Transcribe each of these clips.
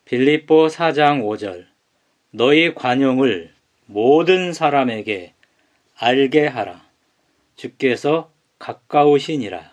빌립보 4장 5절 너희 관용을 모든 사람에게 알게 하라. 주께서 가까우시니라.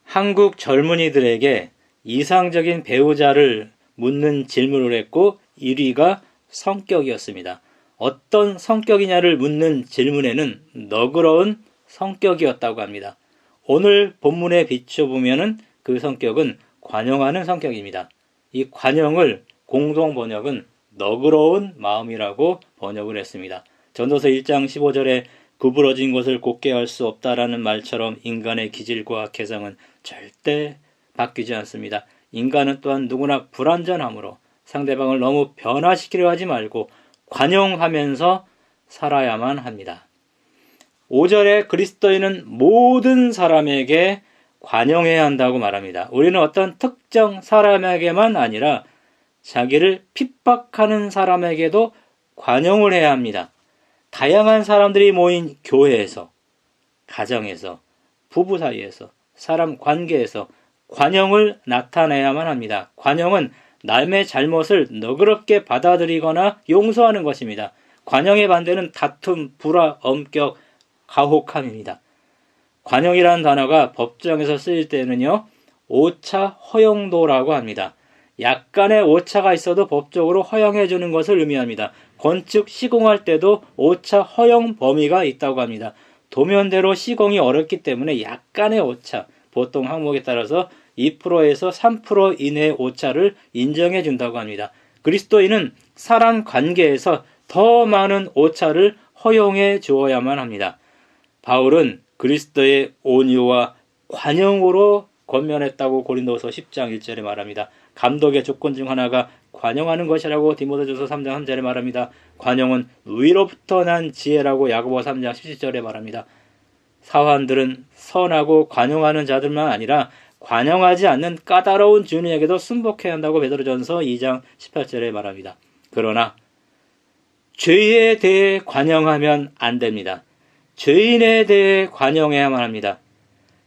한국 젊은이들에게 이상적인 배우자를 묻는 질문을 했고 1위가 성격이었습니다. 어떤 성격이냐를 묻는 질문에는 너그러운 성격이었다고 합니다. 오늘 본문에 비춰보면 그 성격은 관용하는 성격입니다. 이 관용을 공동 번역은 너그러운 마음이라고 번역을 했습니다. 전도서 1장 15절에 구부러진 것을 곧게 할 수 없다라는 말처럼 인간의 기질과 개성은 절대 바뀌지 않습니다. 인간은 또한 누구나 불완전하므로 상대방을 너무 변화시키려 하지 말고 관용하면서 살아야만 합니다. 5절에 그리스도인은 모든 사람에게 관용해야 한다고 말합니다. 우리는 어떤 특정 사람에게만 아니라 자기를 핍박하는 사람에게도 관용을 해야 합니다. 다양한 사람들이 모인 교회에서, 가정에서, 부부 사이에서, 사람 관계에서 관용을 나타내야만 합니다. 관용은 남의 잘못을 너그럽게 받아들이거나 용서하는 것입니다. 관용의 반대는 다툼, 불화, 엄격, 가혹함입니다. 관용이라는 단어가 법정에서 쓰일 때는요, 오차 허용도라고 합니다. 약간의 오차가 있어도 법적으로 허용해 주는 것을 의미합니다. 건축 시공할 때도 오차 허용 범위가 있다고 합니다. 도면대로 시공이 어렵기 때문에 약간의 오차, 보통 항목에 따라서 2%에서 3% 이내의 오차를 인정해 준다고 합니다. 그리스도인은 사람 관계에서 더 많은 오차를 허용해 주어야만 합니다. 바울은 그리스도의 온유와 관용으로 권면했다고 고린도서 10장 1절에 말합니다. 감독의 조건 중 하나가 관용하는 것이라고 디모데전서 3장 3절에 말합니다. 관용은 위로부터 난 지혜라고 야고보 3장 17절에 말합니다. 사환들은 선하고 관용하는 자들만 아니라 관용하지 않는 까다로운 주인에게도 순복해야 한다고 베드로전서 2장 18절에 말합니다. 그러나 죄에 대해 관용하면 안 됩니다. 죄인에 대해 관용해야만 합니다.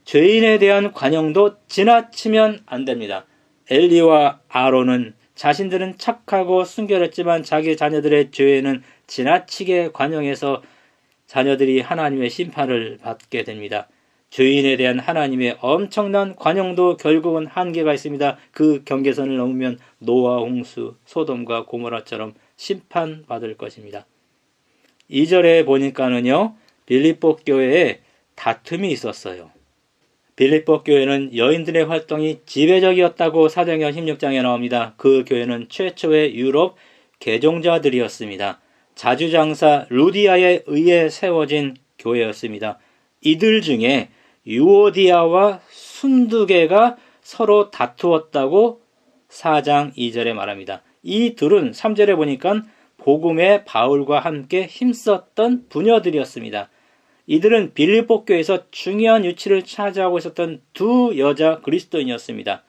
죄인에 대한 관용도 지나치면 안 됩니다. 엘리와 아론은 자신들은 착하고 순결했지만 자기 자녀들의 죄에는 지나치게 관용해서 자녀들이 하나님의 심판을 받게 됩니다. 죄인에 대한 하나님의 엄청난 관용도 결국은 한계가 있습니다. 그 경계선을 넘으면 노아 홍수, 소돔과 고모라처럼 심판받을 것입니다. 2절에 보니까는요, 빌립보 교회에 다툼이 있었어요. 빌립보 교회는 여인들의 활동이 지배적이었다고 사도행전 16장에 나옵니다. 그 교회는 최초의 유럽 개종자들이었습니다. 자주장사 루디아에 의해 세워진 교회였습니다. 이들 중에 유오디아와 순두개가 서로 다투었다고 4장 2절에 말합니다. 이 둘은 3절에 보니까 복음의 바울과 함께 힘썼던 부녀들이었습니다. 이들은 빌립보 교회에서 중요한 위치를 차지하고 있었던 두 여자 그리스도인이었습니다.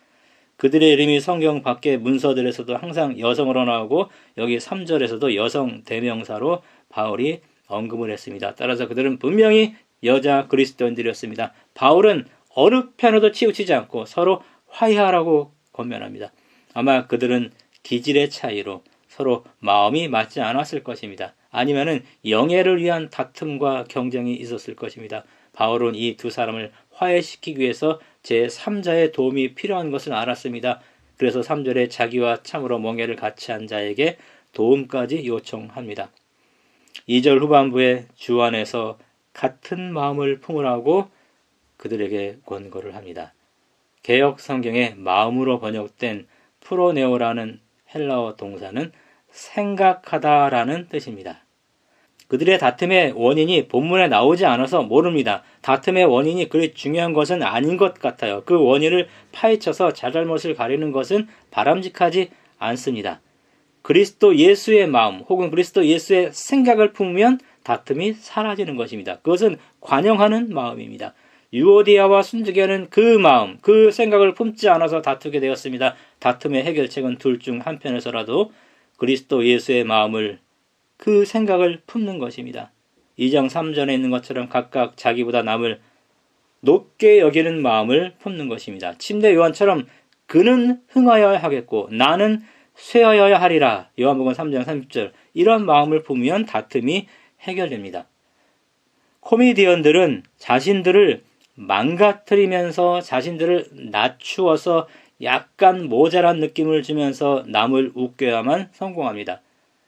그들의 이름이 성경 밖의 문서들에서도 항상 여성으로 나오고 여기 3절에서도 여성 대명사로 바울이 언급을 했습니다. 따라서 그들은 분명히 여자 그리스도인들이었습니다. 바울은 어느 편에도 치우치지 않고 서로 화해하라고 권면합니다. 아마 그들은 기질의 차이로 서로 마음이 맞지 않았을 것입니다. 아니면은 영예를 위한 다툼과 경쟁이 있었을 것입니다. 바울은 이 두 사람을 화해시키기 위해서 제3자의 도움이 필요한 것을 알았습니다. 그래서 3절에 자기와 참으로 멍에를 같이 한 자에게 도움까지 요청합니다. 2절 후반부에 주 안에서 같은 마음을 품으라고 그들에게 권고를 합니다. 개역 성경에 마음으로 번역된 프로네오라는 헬라어 동사는 생각하다라는 뜻입니다. 그들의 다툼의 원인이 본문에 나오지 않아서 모릅니다. 다툼의 원인이 그리 중요한 것은 아닌 것 같아요. 그 원인을 파헤쳐서 잘잘못을 가리는 것은 바람직하지 않습니다. 그리스도 예수의 마음 혹은 그리스도 예수의 생각을 품으면 다툼이 사라지는 것입니다. 그것은 관용하는 마음입니다. 유오디아와 순두개는 그 마음, 그 생각을 품지 않아서 다투게 되었습니다. 다툼의 해결책은 둘 중 한편에서라도 그리스도 예수의 마음을, 그 생각을 품는 것입니다. 2장 3절에 있는 것처럼 각각 자기보다 남을 높게 여기는 마음을 품는 것입니다. 침례 요한처럼 그는 흥하여야 하겠고 나는 쇠하여야 하리라. 요한복음 3장 30절. 이런 마음을 품으면 다툼이 해결됩니다. 코미디언들은 자신들을 망가뜨리면서 자신들을 낮추어서 약간 모자란 느낌을 주면서 남을 웃겨야만 성공합니다.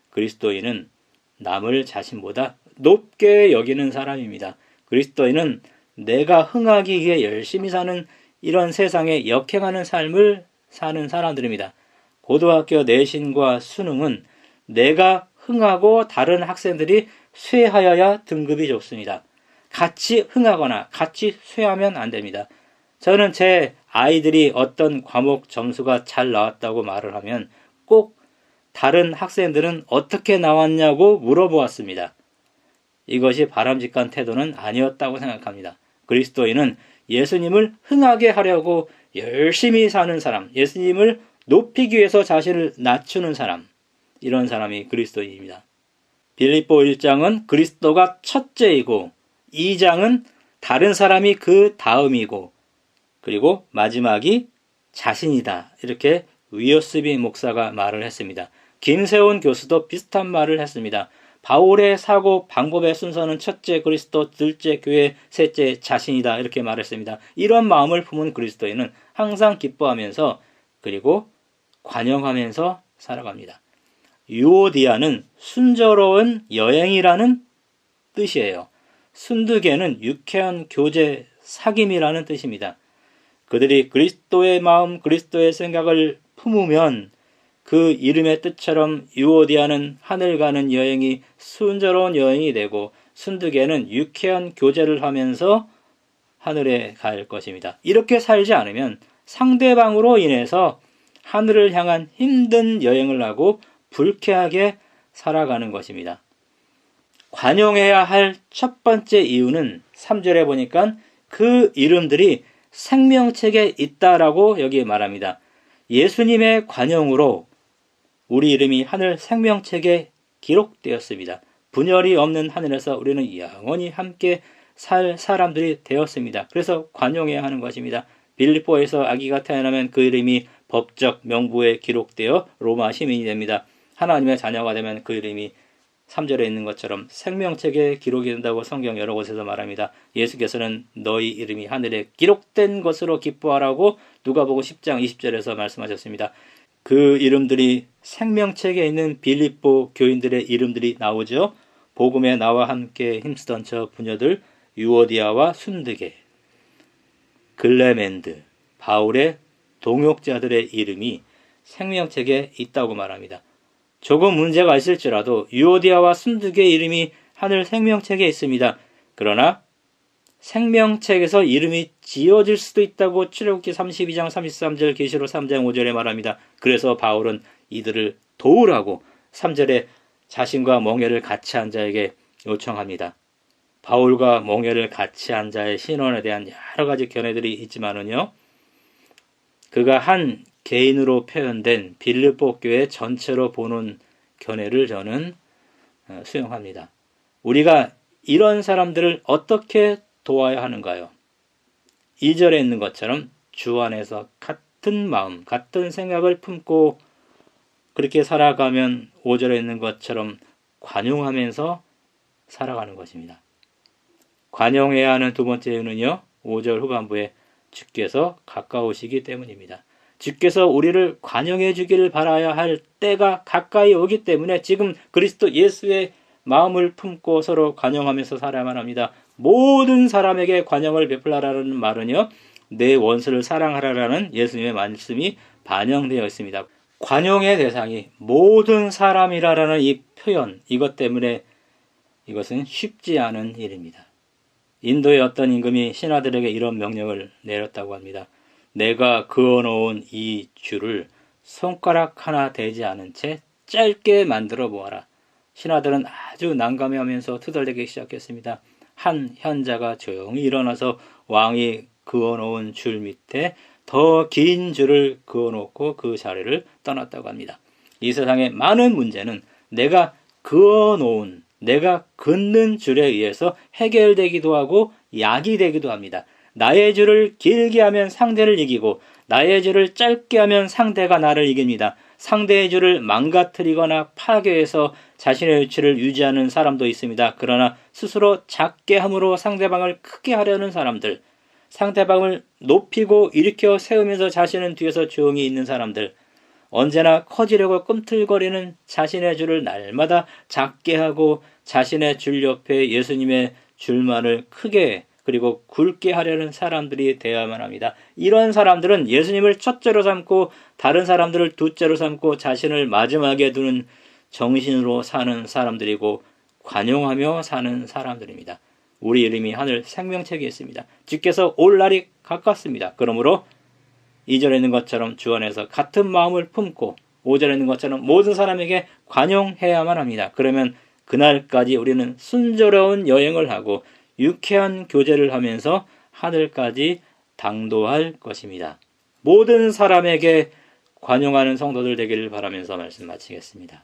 그리스도인은 남을 자신보다 높게 여기는 사람입니다. 그리스도인은 내가 흥하기 위해 열심히 사는 이런 세상에 역행하는 삶을 사는 사람들입니다. 고등학교 내신과 수능은 내가 흥하고 다른 학생들이 쇠하여야 등급이 좋습니다. 같이 흥하거나 같이 쇠하면 안 됩니다. 저는 제 아이들이 어떤 과목 점수가 잘 나왔다고 말을 하면 꼭 다른 학생들은 어떻게 나왔냐고 물어보았습니다. 이것이 바람직한 태도는 아니었다고 생각합니다. 그리스도인은 예수님을 흥하게 하려고 열심히 사는 사람, 예수님을 높이기 위해서 자신을 낮추는 사람, 이런 사람이 그리스도인입니다. 빌립보 1장은 그리스도가 첫째이고 2장은 다른 사람이 그 다음이고 그리고 마지막이 자신이다. 이렇게 위어스비 목사가 말을 했습니다. 김세훈 교수도 비슷한 말을 했습니다. 바울의 사고 방법의 순서는 첫째 그리스도, 둘째 교회, 셋째 자신이다. 이렇게 말했습니다. 이런 마음을 품은 그리스도인은 항상 기뻐하면서 그리고 관용하면서 살아갑니다. 유오디아는 순조로운 여행이라는 뜻이에요. 순두계는 유쾌한 교제, 사귐이라는 뜻입니다. 그들이 그리스도의 마음, 그리스도의 생각을 품으면 그 이름의 뜻처럼 유오디아는 하늘 가는 여행이 순조로운 여행이 되고 순두계는 유쾌한 교제를 하면서 하늘에 갈 것입니다. 이렇게 살지 않으면 상대방으로 인해서 하늘을 향한 힘든 여행을 하고 불쾌하게 살아가는 것입니다. 관용해야 할 첫 번째 이유는 3절에 보니까 그 이름들이 생명책에 있다라고 여기 말합니다. 예수님의 관용으로 우리 이름이 하늘 생명책에 기록되었습니다. 분열이 없는 하늘에서 우리는 영원히 함께 살 사람들이 되었습니다. 그래서 관용해야 하는 것입니다. 빌립보에서 아기가 태어나면 그 이름이 법적 명부에 기록되어 로마 시민이 됩니다. 하나님의 자녀가 되면 그 이름이 3절에 있는 것처럼 생명책에 기록이 된다고 성경 여러 곳에서 말합니다. 예수께서는 너희 이름이 하늘에 기록된 것으로 기뻐하라고 누가복음 10장 20절에서 말씀하셨습니다. 그 이름들이 생명책에 있는 빌립보 교인들의 이름들이 나오죠. 복음에 나와 함께 힘쓰던 저 부녀들 유오디아와 순드게, 글레멘드, 바울의 동역자들의 이름이 생명책에 있다고 말합니다. 조금 문제가 있을지라도 유오디아와 순두계의 이름이 하늘 생명책에 있습니다. 그러나 생명책에서 이름이 지어질 수도 있다고 출애굽기 32장 33절, 계시록 3장 5절에 말합니다. 그래서 바울은 이들을 도우라고 3절에 자신과 멍에를 같이 한 자에게 요청합니다. 바울과 멍에를 같이 한 자의 신원에 대한 여러 가지 견해들이 있지만은요, 그가 한 개인으로 표현된 빌립보 교회 전체로 보는 견해를 저는 수용합니다. 우리가 이런 사람들을 어떻게 도와야 하는가요? 2절에 있는 것처럼 주 안에서 같은 마음, 같은 생각을 품고 그렇게 살아가면 5절에 있는 것처럼 관용하면서 살아가는 것입니다. 관용해야 하는 두 번째 이유는요, 5절 후반부에 주께서 가까우시기 때문입니다. 주께서 우리를 관용해 주기를 바라야 할 때가 가까이 오기 때문에 지금 그리스도 예수의 마음을 품고 서로 관용하면서 살아야만 합니다. 모든 사람에게 관용을 베풀라라는 말은요, 내 원수를 사랑하라라는 예수님의 말씀이 반영되어 있습니다. 관용의 대상이 모든 사람이라는 이 표현, 이것 때문에 이것은 쉽지 않은 일입니다. 인도의 어떤 임금이 신하들에게 이런 명령을 내렸다고 합니다. 내가 그어놓은 이 줄을 손가락 하나 대지 않은 채 짧게 만들어 보아라. 신하들은 아주 난감해하면서 투덜대기 시작했습니다. 한 현자가 조용히 일어나서 왕이 그어놓은 줄 밑에 더 긴 줄을 그어놓고 그 자리를 떠났다고 합니다. 이 세상의 많은 문제는 내가 그어놓은, 내가 긋는 줄에 의해서 해결되기도 하고 약이 되기도 합니다. 나의 줄을 길게 하면 상대를 이기고 나의 줄을 짧게 하면 상대가 나를 이깁니다. 상대의 주를 망가뜨리거나 파괴해서 자신의 위치를 유지하는 사람도 있습니다. 그러나 스스로 작게 함으로 상대방을 크게 하려는 사람들, 상대방을 높이고 일으켜 세우면서 자신은 뒤에서 조용히 있는 사람들, 언제나 커지려고 꿈틀거리는 자신의 주를 날마다 작게 하고 자신의 줄 옆에 예수님의 줄만을 크게 그리고 굵게 하려는 사람들이 되어야만 합니다. 이런 사람들은 예수님을 첫째로 삼고 다른 사람들을 둘째로 삼고 자신을 마지막에 두는 정신으로 사는 사람들이고 관용하며 사는 사람들입니다. 우리 이름이 하늘 생명책에 있습니다. 주께서 올 날이 가깝습니다. 그러므로 2절에 있는 것처럼 주 안에서 같은 마음을 품고 5절에 있는 것처럼 모든 사람에게 관용해야만 합니다. 그러면 그날까지 우리는 순조로운 여행을 하고 유쾌한 교제를 하면서 하늘까지 당도할 것입니다. 모든 사람에게 관용하는 성도들 되기를 바라면서 말씀 마치겠습니다.